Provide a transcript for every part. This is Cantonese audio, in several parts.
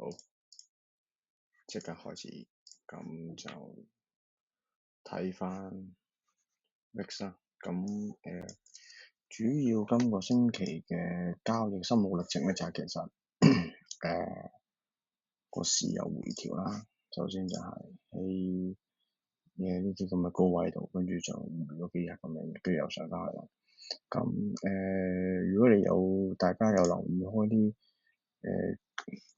好，即刻開始，咁就睇翻 VIX 啦。咁主要今個星期嘅交易心路歷程咧，就係其實個市有回調啦。首先就係喺呢啲咁嘅高位度，跟住就回咗幾日咁樣，跟住又上翻去啦。咁如果大家有留意開啲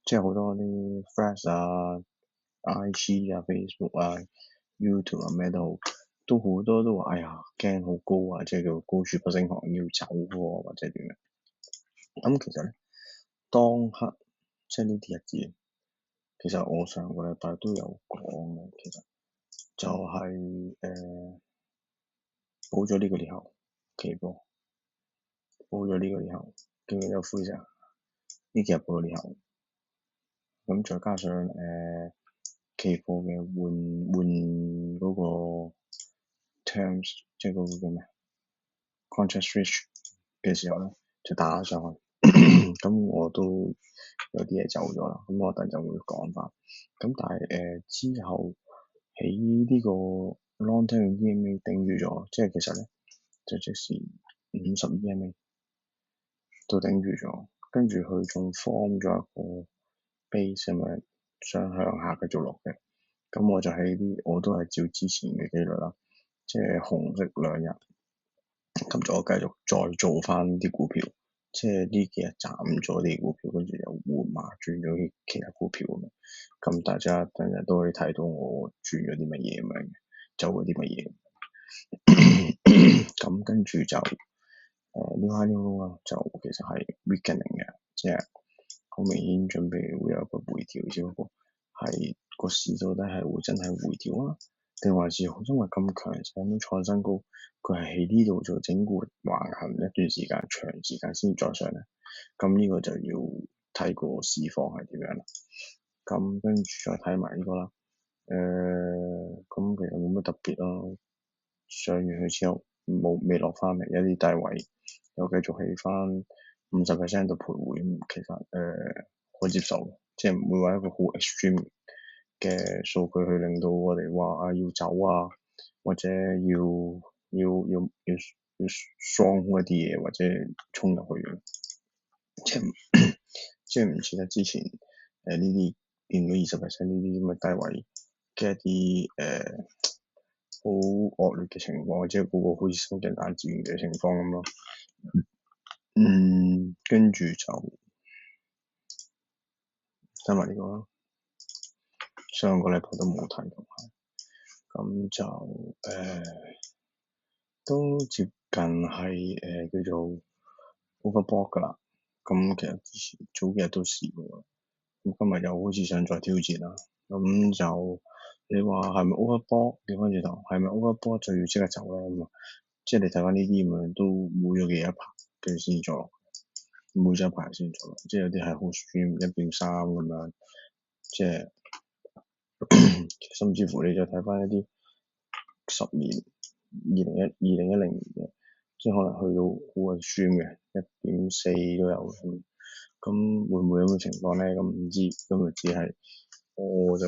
即係好多啲 Threads 啊、IG 啊、Facebook 啊、YouTube 啊咩都好多都話，哎呀驚好高啊，即係叫高處不勝寒，要走喎，或者點樣？咁其實咧，當刻即係呢啲日子，其實我上個禮拜都有講嘅，其實就係補咗呢個裂口期貨，補咗呢個裂口，記唔記得灰色？呢幾日補咗裂口，咁再加上期貨嘅換嗰個 terms， 即係嗰個叫咩 contract switch 嘅時候咧，就打上去。咁我都有啲嘢走咗啦，咁我等陣會講翻。咁但係之後喺呢個 long term EMA 頂住咗，即係其實咧就即是50 EMA 都頂住咗，跟住佢仲 form 咗一個 base 咁樣想向下繼續落嘅。咁我都係照之前嘅紀律啦，即係紅色2日，咁我繼續再做翻啲股票，即係呢幾日斬咗啲股票，跟住又換馬轉咗其他股票咁樣。咁大家等日都可以睇到我轉咗啲乜嘢咁樣嘅，走咗啲乜嘢。咁跟住就呢下呢個就其實係 weakening 嘅，即係好明顯準備會有一個回調，只不過係個市到底係會真係回調啊，定還是因為咁強勢咁創新高，佢係喺呢度做整固橫行一段時間，長時間先再上咧。咁呢個就要睇個市況係點樣啦。咁跟住再睇埋呢個啦。咁其實冇乜特別咯。上完去之後未落翻嚟，一啲低位又繼續起翻50% 度徘徊，其實可以接受，即係唔會話一個好 extreme 嘅數據去令到我哋話要走啊，或者要雙一啲嘢，或者衝入去嘅，即係唔似得之前呢啲變咗20% 呢啲咁嘅低位嘅一啲好惡劣嘅情況，即係個個好似收緊大自然嘅情況咁咯。跟住就睇埋呢個啦。上個禮拜都冇睇到，咁就都接近係叫做 overbought 㗎啦。咁其實之前早幾日都試過，咁今日又好似想再挑戰啦。咁就你話係咪 overbought？調翻轉頭係咪 overbought 就要即刻走咧？咁啊，即係你睇翻呢啲咁樣都冇咗幾一排，跟住先再落，冇咗一排先再落，即係有啲係好 stream 1.3咁樣，即係甚至乎你再睇翻一啲10年2010年嘅，即係可能去到好 stream 嘅1.4都有咁會唔會有咁嘅情況咧？咁唔知，咁就只係我就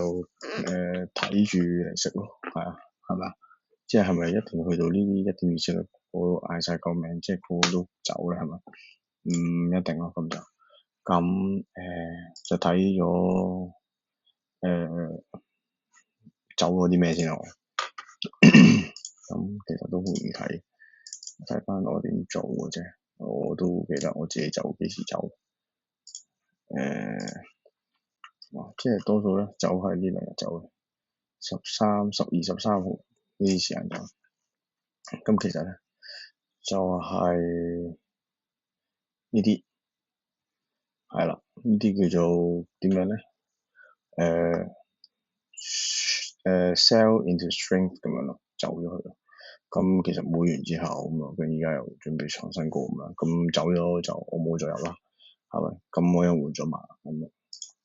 睇住嚟食咯，係啊，係咪啊？即係咪一定去到呢啲1.24我嗌晒救命，即係個個都走咧，係咪？唔一定咯，咁就睇咗走咗啲咩先咯。咁其實都好唔睇翻我點做嘅啫。我都記得我自己走幾時走。即係多數咧走係呢2日走嘅，13、12、13號呢啲時間走。咁其實咧就係呢啲係啦，呢啲叫做點樣咧？sell into strength 咁樣咯，走咗去咯。咁其實冇完之後咁啊，佢而家又準備創新高咁樣，咁走咗就我冇再入啦，係咪？咁我又換咗碼咁，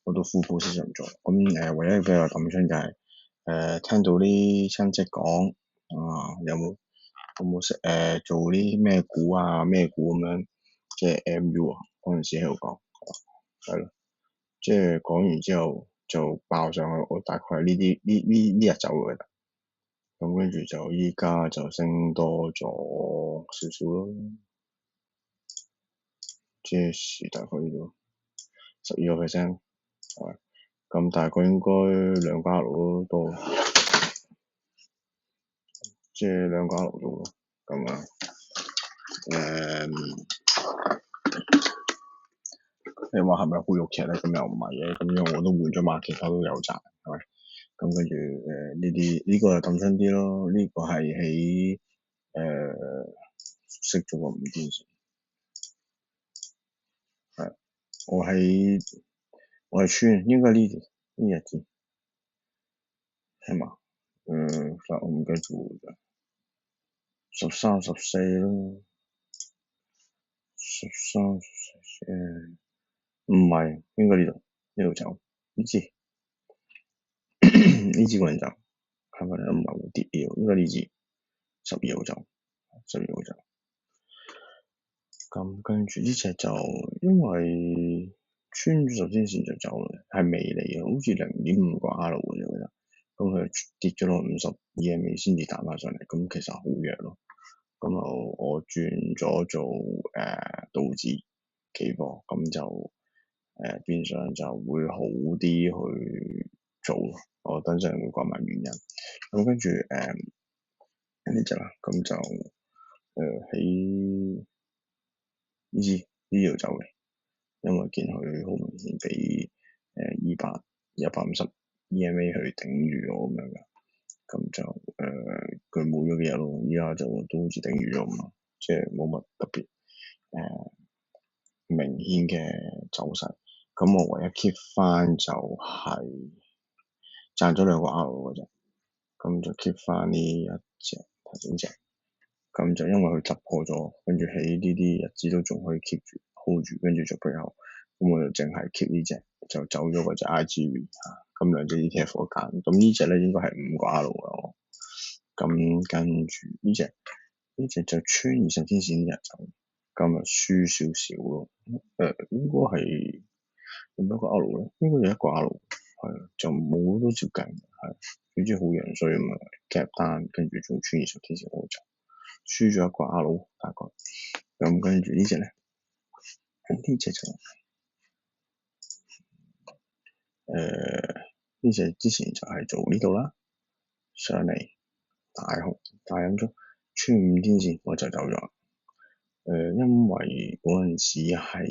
我都 full position 咗。咁唯一比較感傷就係聽到啲親戚講有冇識做啲咩股啊咩股咁樣，即係 MU 啊嗰陣時喺度講，係咯。即係講完之後就爆上去，我大概係呢日走嘅啦。咁跟住就依家就升多咗少少咯，即係大概呢度12%，係咁大概應該2加6都多，即係2加6度咯。咁啊，你話係咪好肉劇咧？咁又唔係嘅，咁樣我都換咗馬，其他都有賺，係咪？咁跟住呢個就抌親啲咯，呢個係喺識咗個5天線，係我係穿，應該呢日子係嘛？我唔記得咗13、14咯，13、14，唔係應該呢度走呢支呢支個人走，係咪唔係會跌嘅？應該呢支12號走。咁跟住呢隻就因為穿咗十天線就走啦，係未嚟嘅，好似0.5個 R 嘅啫，我覺得。咁佢跌咗落50 EMA 先至彈翻上嚟，咁其實好弱咯。咁我轉咗做道指期貨，咁就變相就會好啲去做咯。我等陣會講埋原因。咁跟住呢隻啦，咁就喺呢度走嘅，因為見佢好明顯俾150 EMA 去頂住咗咁樣嘅，咁就佢冇咗幾日咯，依家就都好似頂住咗咁咯，即係冇乜特別明顯嘅走勢。咁我唯一 keep 翻就係賺咗2個 R 嗰隻，咁就 keep 翻呢一隻頭先隻。咁就因為佢突破咗，跟住喺呢啲日子都仲可以 keep 住 hold 住，跟住就背後，咁我就淨係 keep 呢隻，就走咗嗰隻 IGV 嚇，咁兩隻 ETF 我揀，咁呢隻咧應該係5個 R 咯，咁跟住呢隻就穿20天線呢日走，今日輸少少咯，應該係有冇一個 R 咧？應該有1個 R，係就冇都接近，係總之好樣衰咁啊，夾單跟住仲穿20天線我走。輸咗1個 R 大概，咁跟住呢隻咧，呢隻就呢隻之前就係做呢度啦，上嚟大紅大陰燭穿5天線我就走咗，因為嗰陣時係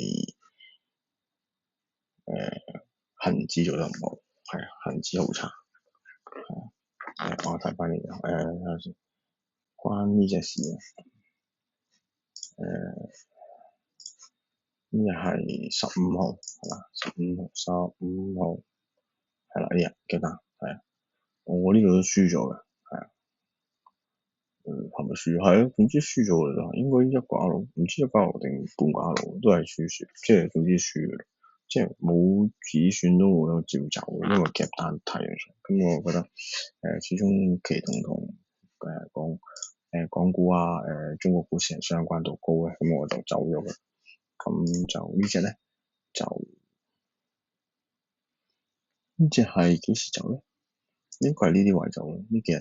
恆指做得唔好，係恆指好差，我睇翻呢隻睇下先，關呢隻事啊，呢日係15號係嘛？15號係啦，呢日記得係啊，我呢度都輸咗嘅，係啊，係咪輸？係啊，總之輸咗嘅啦，應該1個 R，唔知1個 R 定半個 R，都係輸，即係總之輸嘅，即係冇止損都會有照走，因為夾單太陽上，咁我覺得始終期銅同港股啊中國股市係相關度高嘅，咁我就走咗嘅。咁就呢隻咧，就呢隻係幾時走咧？應該係呢啲位走，呢幾日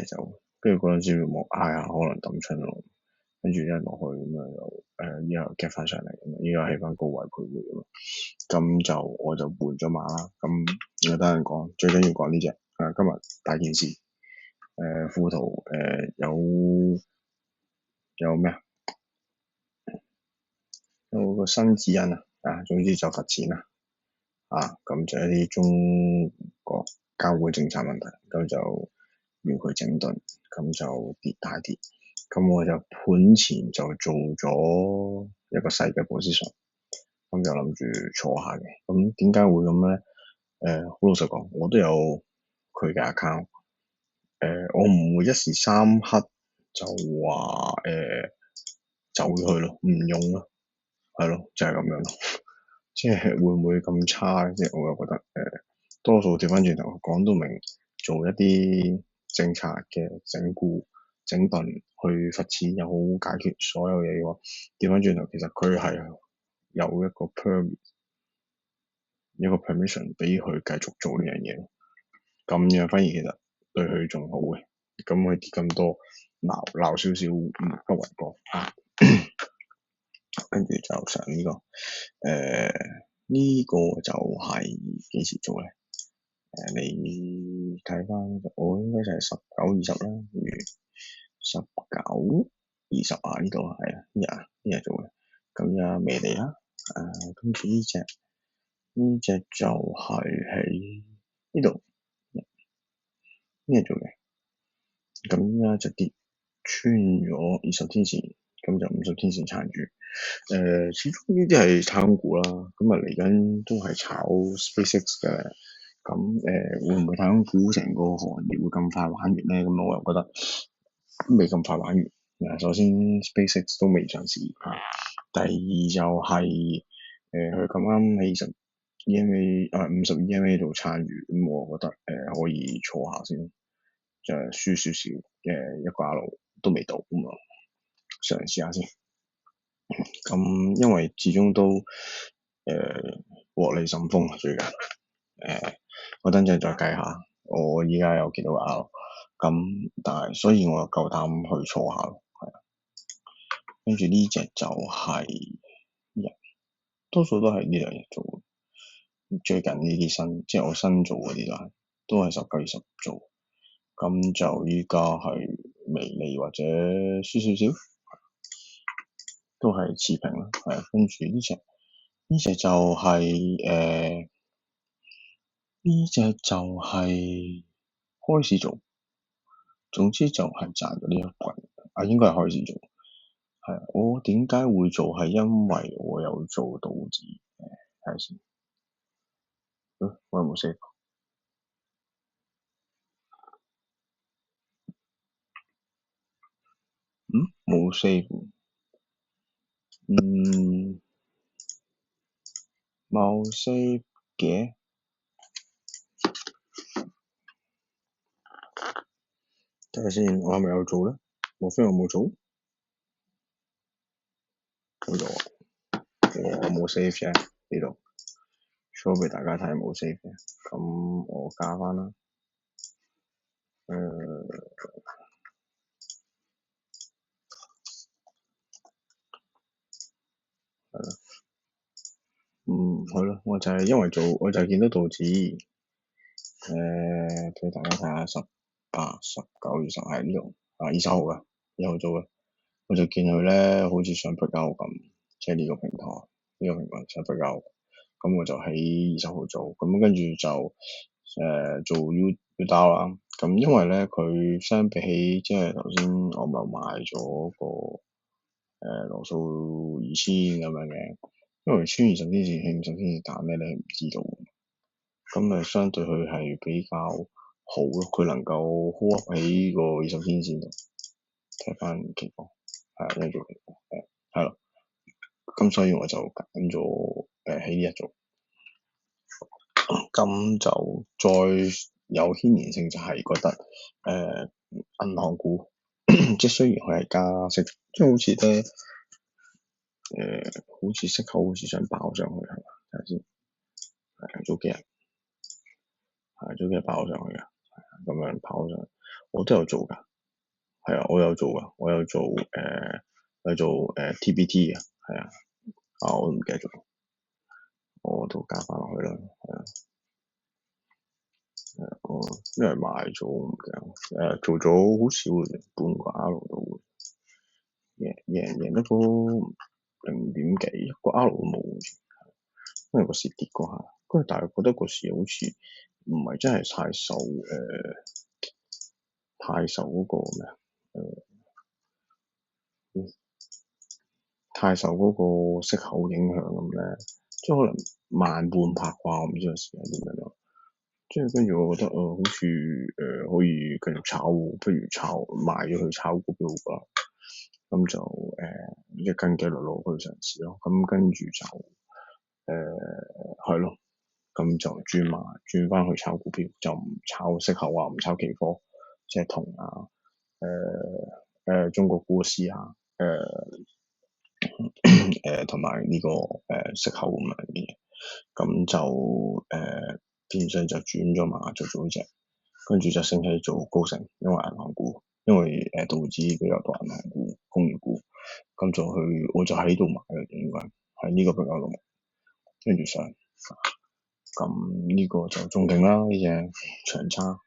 走，跟住嗰陣時望下可能抌出咯，跟住一落去咁啊又依家又夾翻上嚟，咁依家喺翻高位徘徊咁，咁就我就換咗馬啦。咁有得人講，最緊要講呢隻今日大件事，富途有咩啊？有個新指引總之就罰錢啦。咁就一啲中國交會政策問題，咁就要佢整頓，咁就大跌，咁我就盤前就做咗一個細嘅 position，咁就諗住坐下嘅，咁點解會咁咧？好老實講，我都有佢嘅 account，我唔會一時三刻就話走咗去咯，唔用咯，係咯，就係咁樣咯。即係會唔會咁差咧？即係我又覺得多數調翻轉頭講到明，做一啲政策嘅整固、整頓去罰錢又好解決所有嘢嘅話，調翻轉頭其實佢係有一個 permit 一個 permission 俾佢繼續做呢樣嘢，咁樣反而其實對佢仲好嘅，咁佢跌咁多鬧少少不為過啊。跟住就上呢、個呢、個就係幾時做咧？你睇翻我應該就係19、20啦，如19、20啊，呢度係啊，呢日做嘅，咁依家未嚟啦。跟住呢隻就係喺呢度呢日做嘅，咁依家就跌穿咗20天線，咁就50天線撐住。始終呢啲係太空股啦，咁啊嚟緊都係炒 SpaceX 嘅，咁會唔會太空股成個行業會咁快玩完咧？咁我又覺得未咁快玩完。首先 SpaceX 都未上市嚇，第二就係佢咁啱喺50 EMA 度撐住，咁我覺得可以坐下先，就係輸少少嘅一個1都未到，咁啊嘗試下先。咁因為始終都獲利甚豐啊，最近我等陣再計下，我依家有幾多個 R，咁但係所以我又夠膽去坐下咯，係啊。跟住呢隻就係多數都係呢兩日做，最近呢啲即係我新做嗰啲啦，都係19、20做，咁就依家係微利或者輸少少，都係持平啦，係啊。跟住呢隻就係開始做，總之就係賺咗呢一棍，應該係開始做，係啊。我點解會做係因為我有做道指，睇下先，我有冇 save？冇 save，冇 save 嘅，睇下先，我係咪有做咧？莫非我冇做？冇做啊！我冇 save 嘅呢度，show 俾大家睇冇 save 嘅，咁我加翻啦。係咯，係咯，我就係因為我就係見到道指，俾大家睇下18、19、20係呢度，20號嘅，20號做嘅，我就見佢咧好似想 break out 咁，即係呢個平台想 break out，咁我就喺20號做，咁跟住就做 U 刀啦，咁因為咧佢相比起即係頭先我咪買咗個羅素2000咁樣嘅，因為穿20天線起50天線彈咩你係唔知道，咁相對佢係比較好咯，佢能夠 hold up 喺個20天線度，睇翻期貨係呢做期貨係咯，咁所以我就揀咗喺呢一做，咁就再有牽連性就係覺得銀行股即係雖然佢係加息，即係好似咧好似息口好似想爆上去係嘛？睇下先，早幾日爆上去嘅，咁樣跑上去，我都有做㗎，係啊，我有做㗎，我有做TBT 嘅，係啊，我都唔記得咗，我都加翻落去啦，係啊，我因為買咗唔記得，做咗好少嘅，半個 R 度，贏得嗰0點幾，一個 R 都冇，因為個市跌嗰下，跟住但係覺得個市好似唔係真係太受嗰個咩啊？太受嗰個息口影響咁咧，即係可能慢半拍啩，我唔知個時間點樣咯。即係跟住我覺得好似可以繼續炒，不如賣咗佢炒股票好啦。咁就一跟幾落落去嘗試咯。咁跟住就係咯，咁就轉翻去炒股票，就唔炒息口啊，唔炒期貨，即係銅啊，中國股市啊，同埋呢個息口咁樣嘅嘢，咁就變相就轉咗馬就做呢隻，跟住就升起做高盛，因為銀行股，因為道指比較多銀行股、工業股，咁就我就喺度買嘅，應該喺呢個比較度，跟住上，咁呢個就仲勁啦，呢隻長差，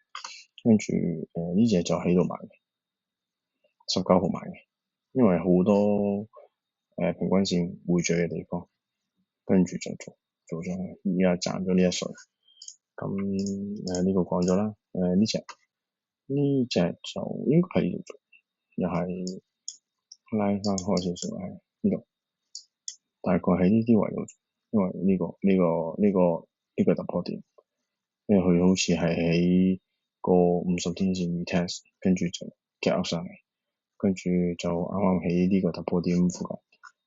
跟住呢隻就喺度買嘅，19號買嘅，因為好多平均線匯聚嘅地方，跟住就做咗去，而家賺咗呢一水。咁呢個講咗啦，呢隻就應該係又係拉翻開少少喺呢度，大概喺呢啲位度，因為呢個突破點，因為佢好似係喺個50天線 retest，跟住就夾上嚟，跟住就啱啱喺呢個突破點附近，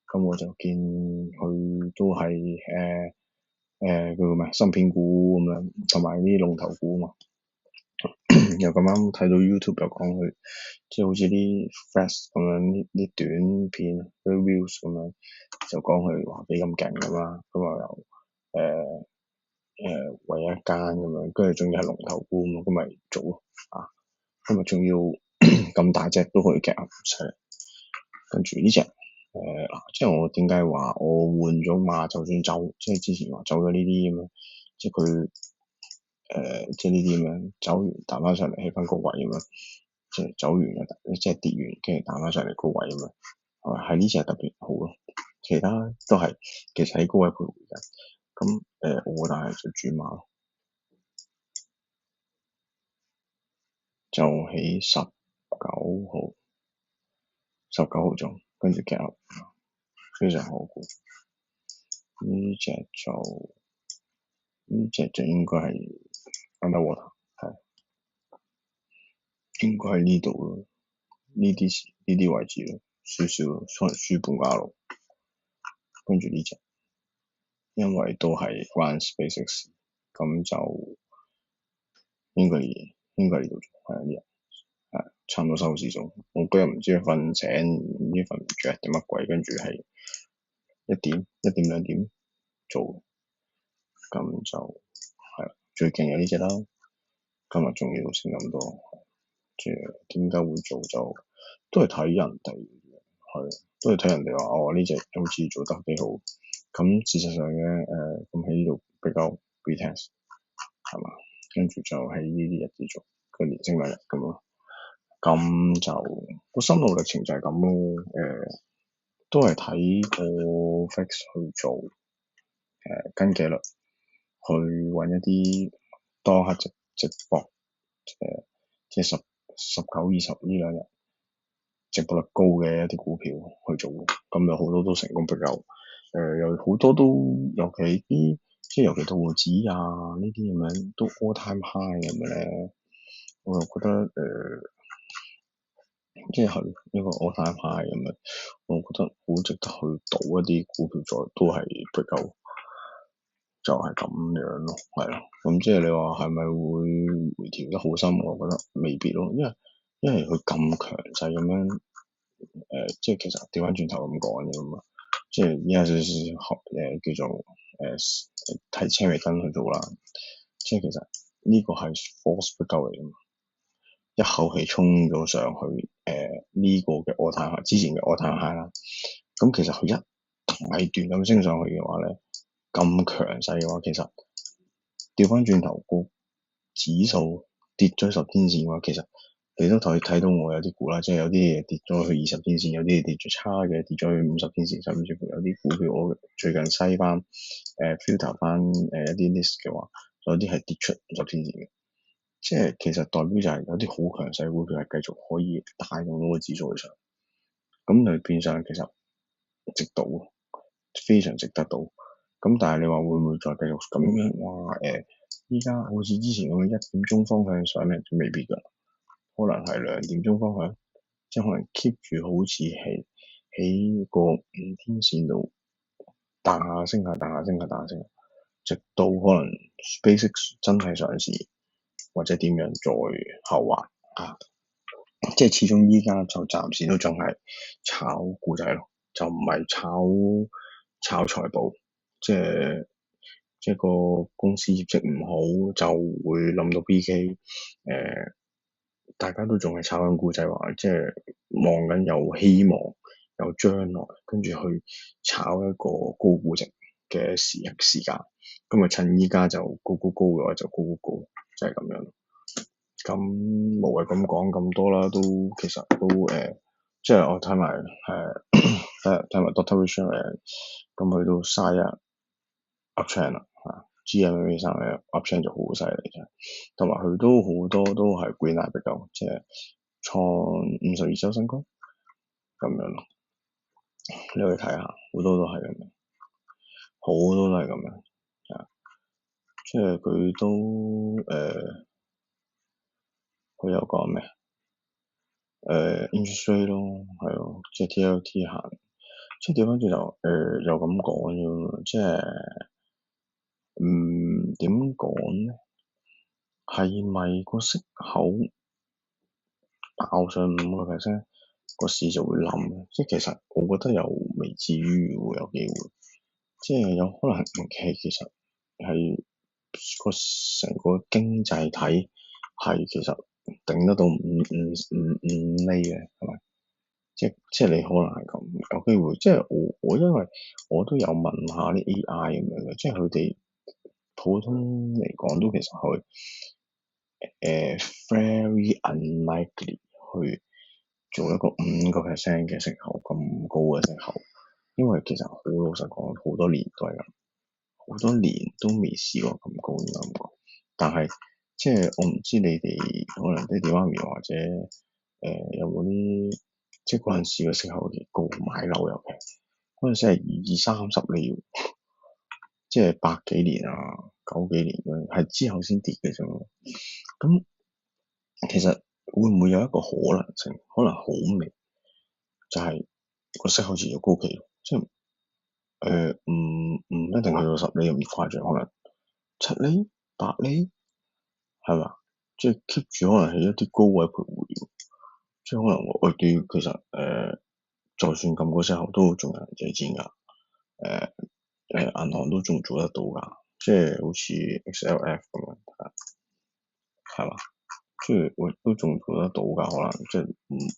咁我就見佢都係叫做咩芯片股咁樣，同埋啲龍頭股啊嘛。又咁啱睇到 YouTube 又講佢，即係好似啲 flash 咁樣啲短片，啲 views 咁樣，就講佢話幾咁勁咁啦，咁啊又唯一間咁樣，跟住仲要係龍頭股咁，咁咪做咯啊，咁啊仲要咁大隻都可以夾唔犀利，跟住呢隻即係我點解話我換咗馬就算走，即係之前話走咗呢啲咁樣，即係佢。即係呢啲咁樣走完彈翻上嚟起翻高位咁樣，即係走完嘅，即係跌完跟住彈翻上嚟高位咁樣，係呢隻係特別好咯。其他都係其實喺高位徘徊嘅。咁我但係就轉馬咯，就喺19號中，跟住夾入，非常好股。呢隻就應該係 underwater，係應該喺呢度咯，呢啲位置咯，少少可能輸半價咯。跟住呢隻，因為都係關 SpaceX，咁就應該呢度係呢日係差唔多收市中。我嗰日唔知瞓醒，唔知瞓唔着定乜鬼，跟住係1點2點做，咁就係啦。最勁有呢隻啦，今日仲要升咁多，即係點解會做就都係睇人哋，係都係睇人哋話呢隻好似做得幾好。咁事實上嘅咁喺呢度比較 retest 係嘛，跟住就喺呢啲日子做佢連升2日咁咯。咁就個心路歷程就係咁咯。都係睇個 fix 去做跟紀律，去揾一啲當刻直播即係19、20呢2日直播率高嘅一啲股票去做，咁有好多都成功比較。有好多都，尤其啲即係尤其道指啊呢啲咁樣都 all time high 咁樣咧，我又覺得即係一個 all time high 咁樣，我覺得好值得去賭一啲股票再都係比較就係咁樣咯，係咯。咁即係你話係咪會回調得好深？我覺得未必咯，因為佢咁強勢咁樣即係其實調翻轉頭咁講嘅嘛。即係依家少少學叫做睇車尾燈去做啦，即係其實呢個係 force 不夠嚟嘅嘛，一口氣衝咗上去呢個嘅 all time high 之前嘅 all time high 啦，咁其實佢一大段咁升上去嘅話咧，咁強勢嘅話，其實調翻轉頭個指數跌咗10天線嘅話，其實你都睇到我有啲股啦，即係有啲嘢跌咗去20天線，有啲嘢跌咗差嘅跌咗去50天線，甚至乎有啲股票我最近篩翻filter 翻一啲 list 嘅話，有啲係跌出50天線嘅，即係其實代表就係有啲好強勢股票係繼續可以帶動到個指數去上，咁你變相其實值到，非常值得到。咁但係你話會唔會再繼續咁樣？哇依家好似之前咁樣1點鐘方向上咧，就未必㗎，可能係2點鐘方向，即係可能 keep 住好似係喺個5天線度彈下升下彈下升下彈下升下，直到可能 SpaceX 真係上市或者點樣再後話啊！即係始終依家就暫時都仲係炒故仔咯，就唔係炒財報，即係即係個公司業績唔好就會冧到 BK，大家都仲係炒緊故仔話，即係望緊有希望有將來，跟住去炒一個高估值嘅時間，咁啊趁依家就高嘅話就高，就係咁樣。咁無謂咁講咁多啦，都其實都即係我睇埋睇埋 Doctor Who 咁佢都嘥一 uptrend 啦GMMA 上嘅 uptrend 就好犀利嘅，同埋佢都好多都係 green light 比較，即係創52週新高咁樣咯。你可以睇下，好多都係咁樣，好多都係咁樣，即係佢都佢有講咩interest rate 咯，係咯，即係 TLT 行，即係調翻轉頭又咁講啫，即係點講咧？係咪個息口爆上5%，個市就會冧？即係其實我覺得又未至於會有機會，即係有可能係其實係個成個經濟體係其實頂得到五厘嘅，係咪？即係你可能係咁有機會，即係我因為我都有問下啲 AI 咁樣嘅，即係佢哋普通嚟講都其實佢very unlikely 去做一個5%嘅息口咁高嘅息口，因為其實好老實講，好多年都係咁，好多年都未試過咁高嘅感覺。但係即係我唔知你哋可能爹哋媽咪或者有冇啲即係嗰陣時嘅息口幾高，買樓尤其嗰陣時係20-30厘，即係百幾年啊9幾年嗰係之後先跌嘅啫嘛。咁其實會唔會有一個可能性，可能好微，就係個息口持續高企，即係唔一定去到10厘咁誇張，可能7厘、8厘，係嘛？即係 keep 住可能喺一啲高位徘徊，即係可能我對其實就算咁高息口都仲有人借錢㗎，銀行都仲做得到㗎，即係好似 XLF 咁樣，係嘛？即係我都仲做得到㗎，可能即係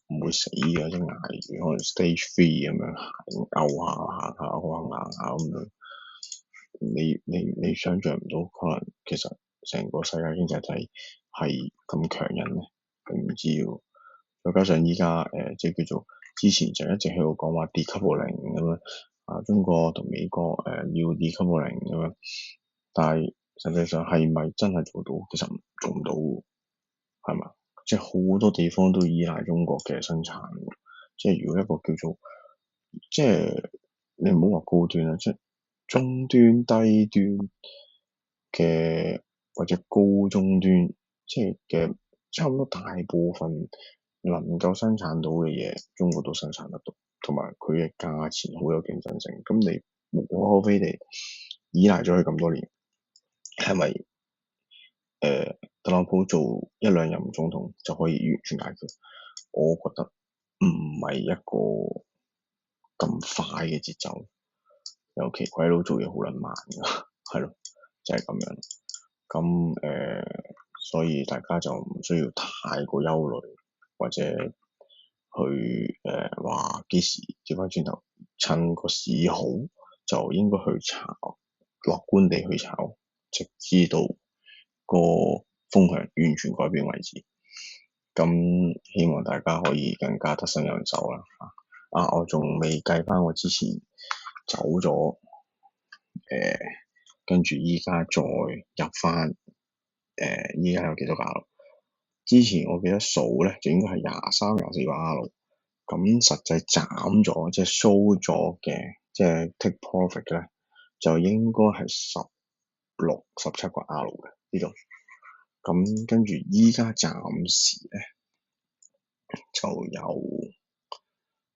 唔會死嘅，即係捱住，可能 stage 3咁樣行下，行下咁樣。你想象唔到，可能其實成個世界經濟體係咁強韌咧，佢唔知喎。再加上依家即係叫做之前就一直喺度講話 decoupling 咁樣中國同美國要 decoupling 咁樣，但係實際上係咪真係做到？其實做唔到喎，係嘛？即係好多地方都依賴中國嘅生產，即係如果一個叫做即係你唔好話高端啦，即係中端、低端嘅或者高中端，即係嘅差唔多大部分能夠生產到嘅嘢，中國都生產得到，同埋佢嘅價錢好有競爭性。咁你無可厚非地依賴咗佢咁多年，係咪特朗普做一兩任總統就可以完全解決？我覺得唔係一個咁快嘅節奏，尤其鬼佬做嘢好撚慢㗎，係咯，就係咁樣。咁所以大家就唔需要太過憂慮，或者去話幾時調翻轉頭，趁個市好就應該去炒，樂觀地去炒，直至到個風向完全改變為止。咁希望大家可以更加得心應手啦。我仲未計翻我之前走咗，跟住依家再入翻，依家有幾多個 R？之前我記得數咧就應該係23、24個 R，咁實際斬咗即係 show 咗嘅，即係 take profit 咧，就應該係16、17個 R 嘅呢種。咁跟住依家暫時咧就有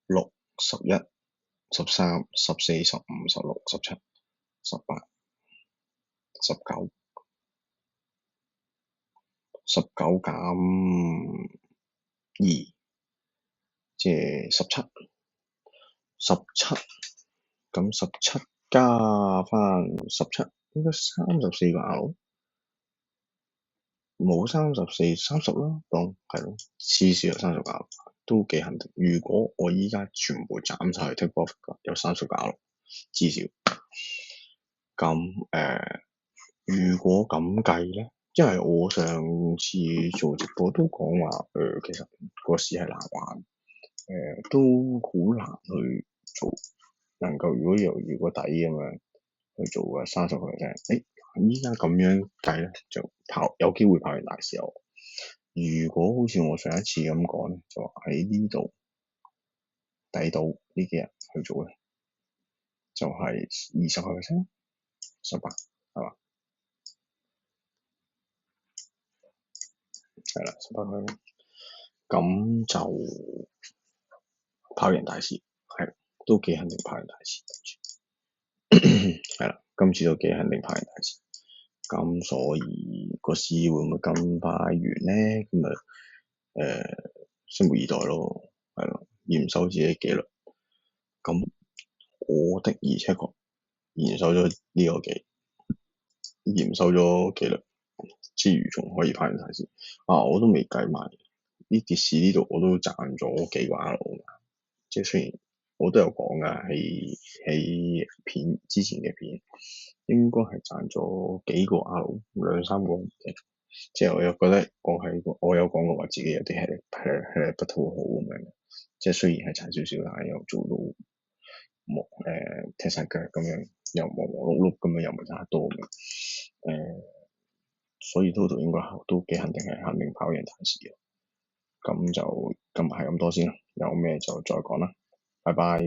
6、11、13、14、15、16、17、18、19、19減2，即係17，咁17加翻17，應該34個 R，冇30啦，當係咯，至少有30個 R，都幾肯定。如果我依家全部斬晒去 take profit 嘅，有30個 R，至少。咁如果咁計咧，因為我上次做直播都講話，其實個市係難玩，都好難去做，能夠如果有個底咁樣去做嘅30%，依家咁樣計咧，就有機會跑完大市。如果好似我上一次咁講咧，就喺呢度抵到呢幾日去做咧，就係20%、18%，係嘛？係啦，18%，咁就跑贏大市，係都幾肯定跑贏大市。係啦，今次都幾肯定跑贏大市。咁所以個市會唔會咁快完咧？咁拭目以待咯。係咯，嚴守自己紀律。咁我的而且確嚴守咗呢個嚴守咗紀律之餘，仲可以跑贏大市。我都未計埋呢跌市呢度，我都賺咗幾個 R。即係雖然我都有講㗎，喺片之前嘅片應該係賺咗幾個 R，兩三個。即係我又覺得我有講過話自己有啲係不討好咁樣。即係雖然係賺少少，但係又做到踢晒腳咁樣，又忙忙碌碌咁樣，又唔係賺得多咁樣。所以 total 應該都幾肯定跑贏大市嘅。咁就今日係咁多先啦，有咩就再講啦，拜拜。